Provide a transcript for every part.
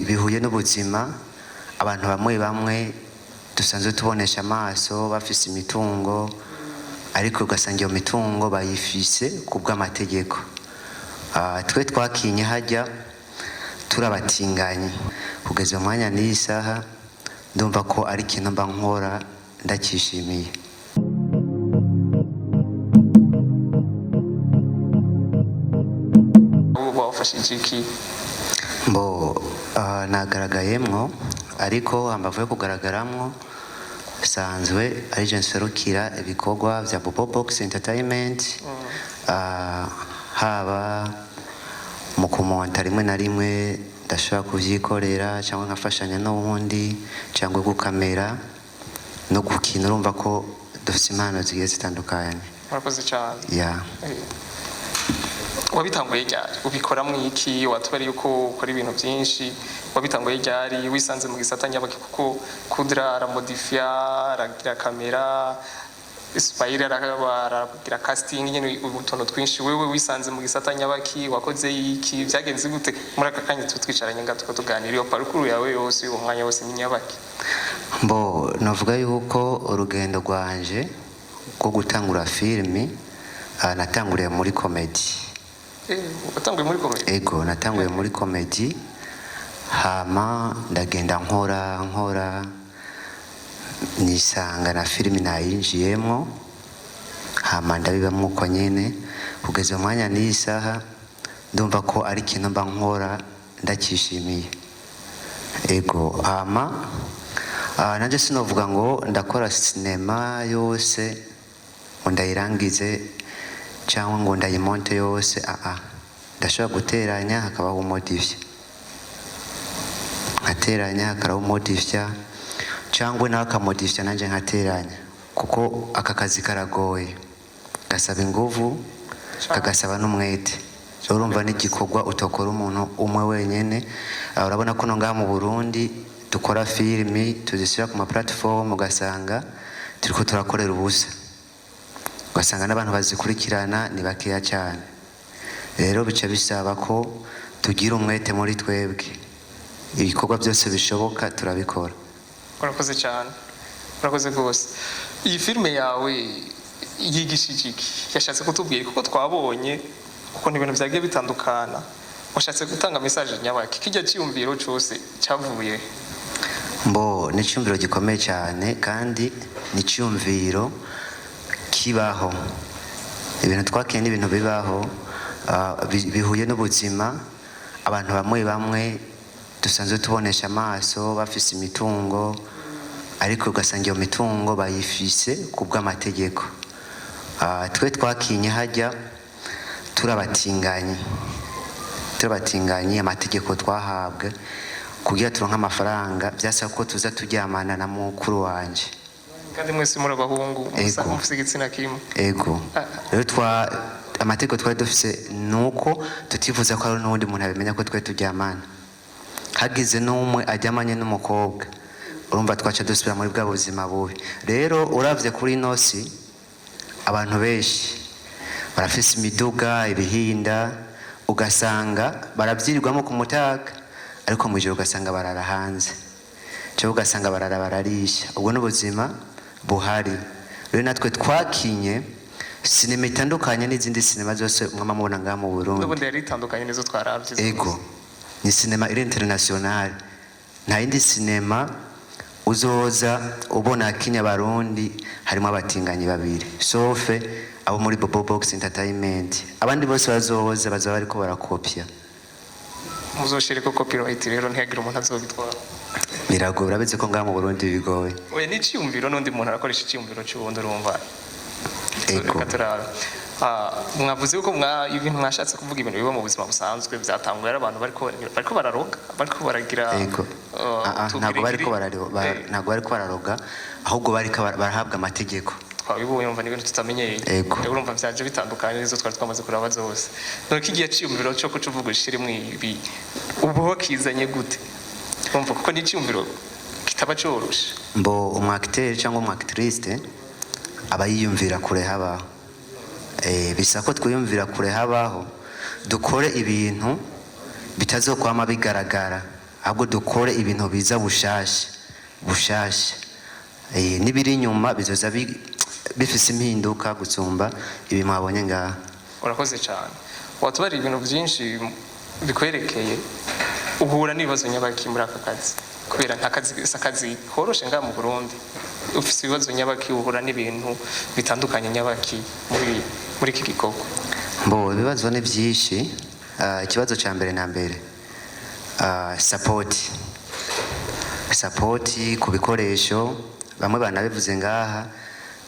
bihuye n'ubuzima abantu bamwe dusanzwe tubonesha amaso bafise imitungo ariko ugasanga iyo mitungo bayifise kubw'amategeko. Twe twakinye hajya turabatinganyi kugeza umwanya n'isaha ndumva ko ari ikintu mba nkora ndakishimiye. Nagaragayemwo ariko hambavu yo kugaragaramwo sanzwe ari je nserukira ibikorwa vya Bobo Box Entertainment, haba mu kumonta rimwe na rimwe ndashobora kuvyikorera cyangwa nkafashanya n'uwundi cyangwa gukamera no gukina. Urumva ko dufite impano zigiye zitandukanye. Murakoze cyane. Yeah. Wabitanguye ryari? Ubikora mwiki? Watubari yuko ukora ibintu byinshi. Wabitanguye ryari? Wisanze mu gisata nyabaki kuko kudra aramodifia, aragira kamera, Spire aragira casting nyene ubutono twinshi. Wewe wisanze mu gisata nyabaki, wakoze iki? Byagenze gute? Muri aka kanya tutwicaranye ngato tuganira iyo parcours yawe yose umwanya wose ni nyabaki. Navuga yuko urugendo rwanje rwo gutangura filimi natanguriye muri comedy. Watanguye muri comedy? Ego, natanguye muri comedy. Hama ndagenda nkora nisanga na filimi nayinjiyemwo, hama ndabibamwo uko nyene kugeza umwanya n'isaha ndumva ko ari ikintu mba nkora ndakishimiye. Ego, hama nanje sinovuga ngo ndakora sinema yose ngo ndayirangize cyangwa ngo ndayimonte yose. Ndashobora guteranya hakabaho umodifya, nkateranya hakabaho umodifya, cyangwa nawe akamodifya nanje nkateranya, kuko aka kazi karagoye, gasaba inguvu, kagasaba n'umwete. Urumva n'igikorwa utokora umuntu umwe wenyene. Urabona ko ngaha mu Burundi dukora filimi tuzishyira ku ma platform ugasanga turiko turakorera ubusa, ugasanga n'abantu bazikurikirana ni bakeya cyane. Rero bica bisaba ko tugira umwete muri twebwe, ibikorwa byose bishoboka turabikora. Urakoze cyane, urakoze rwose. Iyi filime yawe yigishije iki? Yashatse kutubwira kuko twabonye uko ibintu byagiye bitandukana. Washatse gutanga message nyabaki? Kijya cyumviro cyose cyavuye? Ni cyumviro gikomeye cyane kandi ni cyumviro kibaho. Ibintu twakiye ni ibintu bibaho, bihuye n'ubuzima abantu bamwe dusanzwe tubonesha amaso bafise imitungo ariko ugasanga iyo mitungo bayifise kubw'amategeko. Twe twakinye hajya turabatinganyi amategeko twahabwe kugira turonka amafaranga. Byasaba ko tuza turyamana na mukuru wanje kandi mwese muri abahungu mufise igitsina kimwe. Ego, rero amategeko twari dufise nuko tutifuza ko ari n'undi muntu abimenya ko twe turyamana. Hagize n'umwe ajyamanye n'umukobwa, urumva twaca dusubira muri bwa buzima bubi. Rero uravye kuri nosi abantu benshi barafise imiduga, ibihinda, ugasanga barabyirirwamo ku mutaga ariko mu ijoro ugasanga barara hanze, cyo ugasanga bararisha. Ubwo n'ubuzima buhari. Rero natwe twakinye sinema itandukanye n'izindi sinema zose mwamubona ngaha mu Burundi. Ubundi yari itandukanye nizo twaravye. Ego, ni sinema iri international. Nta yindi sinema uzoza ubona kinya Barundi harimo abatinganyi babiri, sofe abo muri Bobo Box Entertainment. Abandi bose bazoza bariko barakopya. Muzoshireko copyright rero ntiyagira umuntu azobitwara. Biragoye, urabeze ko ngaha mu Burundi bigoye. Oya, ni cyumviro n'undi muntu arakoresha cyumviro cy'ubundi urumva. Ego. Mwavuze ko ibintu mwashatse kuvuga ibintu biba mu buzima busanzwe byatanguye ari abantu bariko bararoga, bariko baragira. Ego. Ntabwo bariko bararoga, ahubwo bariko barahabwa amategeko. Twabibonye umva n'ibintu tutamenyeye. Ego. Urumva byaje bitandukanye nizo twari twamaze kuraba zose. None kigiye cyumviro cyo kucuvuga ishirimo ibi ubu wakizanye gute? Umva kuko ni cyumviro kitaba cyoroshe. Umwacteur cyangwa umwactrice aba yiyumvira kure habaho. Bisa ko twiyumvira kure habaho dukore ibintu bitazokwama bigaragara ahubwo dukore ibintu biza bushasha n'ibiri inyuma bizoza bifise impinduka gusumba ibi mwabonye ngaha. Urakoze cyane. Watubari ibintu byinshi bikwerekeye, uhura n'ibibazo nyabaki muri aka kazi kubera akazi koroshe ngaha mu Burundi, ufise ibibazo nyabaki, uhura n'ibintu bitandukanye nyabaki muri iki gikorwa? Ibibazo ni byinshi. Ikibazo cya mbere na mbere support ku bikoresho, bamwe banabivuze ngaha,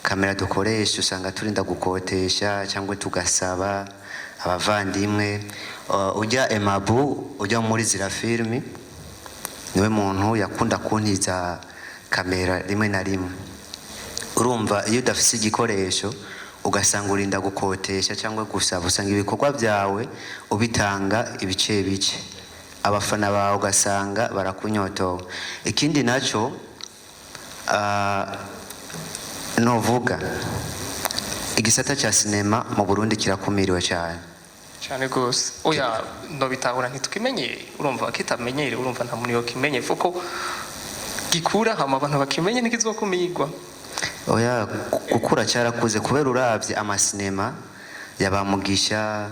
kamera dukoresha usanga turinda gukotesha cyangwa tugasaba abavandimwe. Ujya Emabu, ujya muri zira filimi, niwe muntu yakunda kuntiza kamera rimwe na rimwe. Urumva iyo udafise igikoresho ugasanga urinda gukotesha cyangwa gusaba, usanga ibikorwa byawe ubitanga ibice bice, abafana bawe ugasanga barakunyotowe. Ikindi nacyo novuga, igisata cya sinema mu Burundi kirakumiriwe cyane gose. Oya no bitahura ntitukimenyere, urumva kitamenyere, urumva nta muntu yokimenye fuko gikura hama abantu bakimenye ntikizokumirwa. Oya gukura cyarakuze kubera uravye amasinema yabamugisha,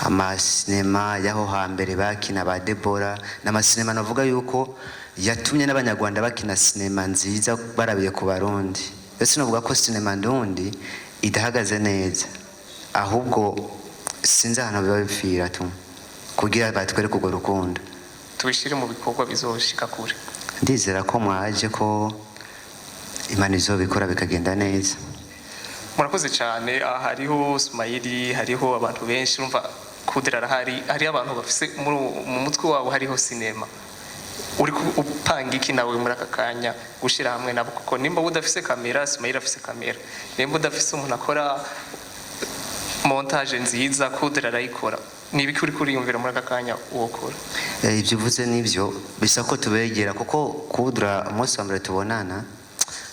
amasinema yaho hambere bakina ba Debora, n'amasinema navuga yuko yatumye n'abanyarwanda bakina sinema nziza barabiye ku Barundi. Ese novuga ko sinema ndundi idahagaze neza, ahubwo sinzi ahantu biba bipfira tu kugira batwereke urwo rukundo, tubishire mu bikorwa bizoshika kure. Ndizera ko mwaje ko Imana izobikora bikagenda neza. Murakoze cyane. Hariho Sumayiri, hariho abantu benshi, urumva Kudra hari abantu bafise mu mutwe wabo hariho sinema. Uri upanga iki nawe muri aka kanya gushira hamwe nabo, kuko nimba udafise kamera, Sumayiri afise kamera, nimba udafise umuntu akora montage nziza, Kudra arayikora, nibiki uri kuriyumvira muri aka kanya uwokora? Ibyo uvuze nibyo, bisa ko tubegera, kuko Kudra umunsi wa mbere tubonana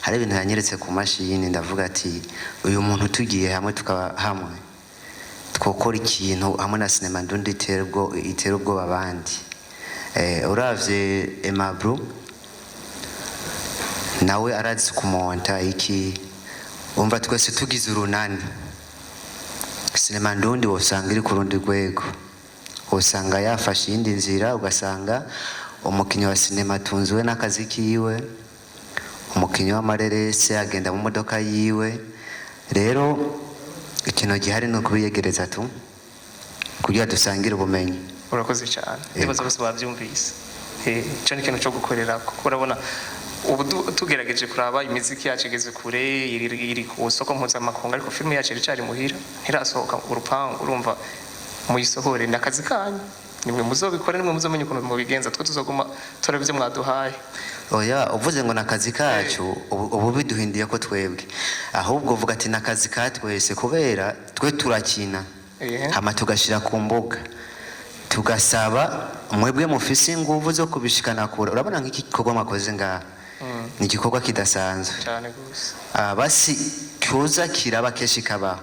hari ibintu yanyeretse ku mashini, ndavuga ati uyu muntu tugiye hamwe tukaba hamwe twokora ikintu hamwe na sinema ndundi itera ubwoba abandi. Uravye Aimable nawe arazi kumonta iki, umva twese tugize urunani, sinema ndundi wosanga iri ku rundi rwego, usanga yafashe iyindi nzira, ugasanga umukinyi wa sinema atunzwe n'akazi kiwe, umukinyi w'amarerese agenda mu modoka yiwe. Rero ikintu gihari no kubiyegereza tu kugira dusangire ubumenyi. Urakoze cyane. Nibaza bose bavyumvise. Cyo ni ikintu cyo gukorera, kuko urabona ubu tugerageje kuraba imiziki yacu igeze kure, iri ku soko mpuzamakungu, ariko filime yacu iri muhira ntirasohoka urupangu. Urumva muyisohore, ni akazi kanyu, nimwe muzobikora, nimwe muzomenya ukuntu mubigenza, twe tuzoguma tora ibyo mwaduhaye. Oya uvuze ngo nakazi kacu ubu biduhindiye ko twebwe, ahubwo uvuga ati nakazi katwese, kubera twe turakina hama tugashira ku mbuga tugasaba mwebwe mufise inguvu zo kubishikana kure. Urabona nk'iki gikorwa mwakoze ngaha ni igikorwa kidasanzwe cyane gose. Basi cyoza kiraba keshi kaba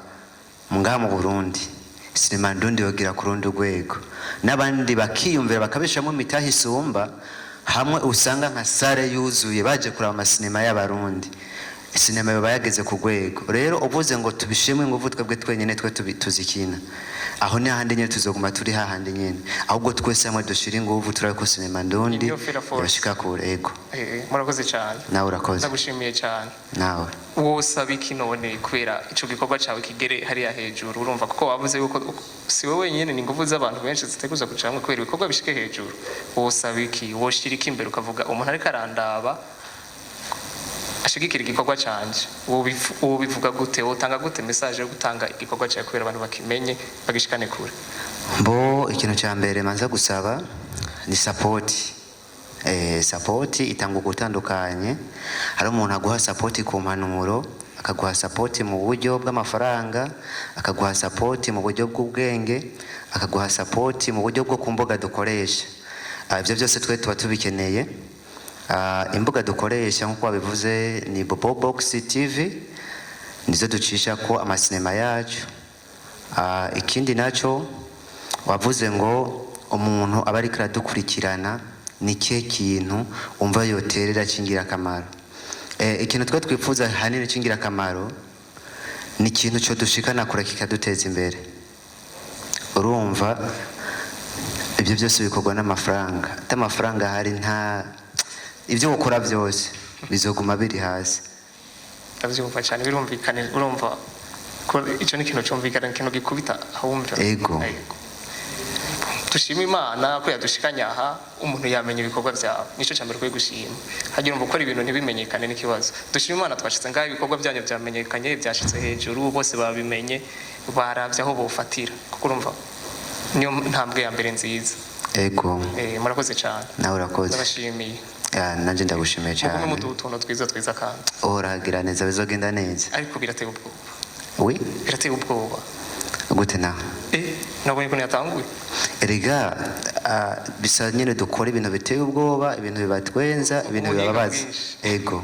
ngaha mu Burundi, sinema ndundi yogira ku rundi rwego, n'abandi bakiyumvira bakabishamo imitahe isumba, hamwe usanga nka sare yuzuye baje kuraba amasinema y'Abarundi, sinema yoba yageze ku rwego. Rero uvuze ngo tubishimwe inguvu twebwe twenyene twe tuzikina, aho ni handi nyene tuzoguma turi hahandi nyene, ahubwo twese hamwe dushira inguvu turabe ko sinema ndundi yoshika kure. Ego murakoze cyane. Nawe urakoze. Ndagushimiye cyane. Nawe wosaba iki none kubera ico gikorwa cawe kigere hariya hejuru? Urumva kuko wavuze yuko si wowe wenyene, ni inguvu z'abantu benshi ziteguza kuca hamwe kubera ibikorwa bishike hejuru. Wosaba iki? Woshira iki imbere ukavuga umuntu ariko arandaba ashigikira igikorwa canje, uwo bivuga gute? Wotanga gute message yo gutanga igikorwa cyawe kubera abantu bakimenye bagishikane kure? Ikintu cya mbere manza gusaba ni support. Support itanga gutandukanye. Hari umuntu aguha support ku mpanuro, akaguha support mu buryo bw'amafaranga, akaguha support mu buryo bw'ubwenge, akaguha support mu buryo bwo kumboga dukoresha. Ibyo byose twe tuba tubikeneye. Imbuga dukoresha nkuko wabivuze ni Bobobox TV, nizo ducisha ko amasinema yacu. Ikindi naco wavuze ngo umuntu aba ariko aradukurikirana ni kihe kintu umva yoterera cingira akamaro. Ikintu twe twifuza hanini cingira akamaro ni ikintu cyo dushikana kure kikaduteza imbere. Urumva ibyo byose bikorwa n'amafaranga, amafaranga hari nta ibyo gukora byose bizoguma biri hasi. Ndavyumva cyane birumvikane, urumva ko ico ni ikintu cyumvikana, ikintu gikubita ahumva. Ego. Dushima Imana ko yadushikanya aha, umuntu yamenye ibikorwa byawe, nico cyambere kwe gushima. Hagira umva gukora ibintu ntibimenyekane n'ikibazo. Dushima Imana twashitse ngaho ibikorwa byanyu byamenyekanye, byashitse hejuru, bose babimenye, baravye aho bofatira. Kuko urumva niyo ntambwe ya mbere nziza. Ego. Murakoze cyane. Nawe urakoze. Ndabashimiye. Nanje ndagushimiye cyane. Mugume mudutuntu twiza kandi. Uragira neza, bizogenda neza. Ariko birateye ubwoba. Oui? Birateye ubwoba. Gute na? Nabonye ko yatanguye. Erega bisa nyine dukora ibintu biteye ubwoba, ibintu bibatwenza, ibintu bibabaza. Ego.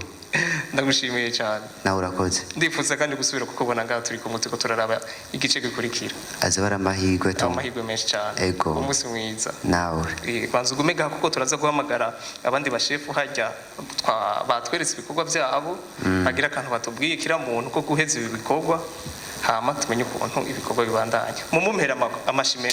Ndagushimiye cyane. Nawe urakoze. Ndifuza kandi gusubira kukubona ngaho turi ku muti ko turaraba igice gikurikira. Azabara amahirwe tu. Amahirwe menshi cyane. Ego. Umunsi mwiza. Nawe. Kwanza ugume gaho kuko turaza guhamagara abandi bashefu hajya batweretse ibikorwa byabo, bagira akantu batubwiye kira muntu ko guheza ibi bikorwa, hama tumenye ukuntu ibikorwa bibandanya. Mumumpera amashimwe.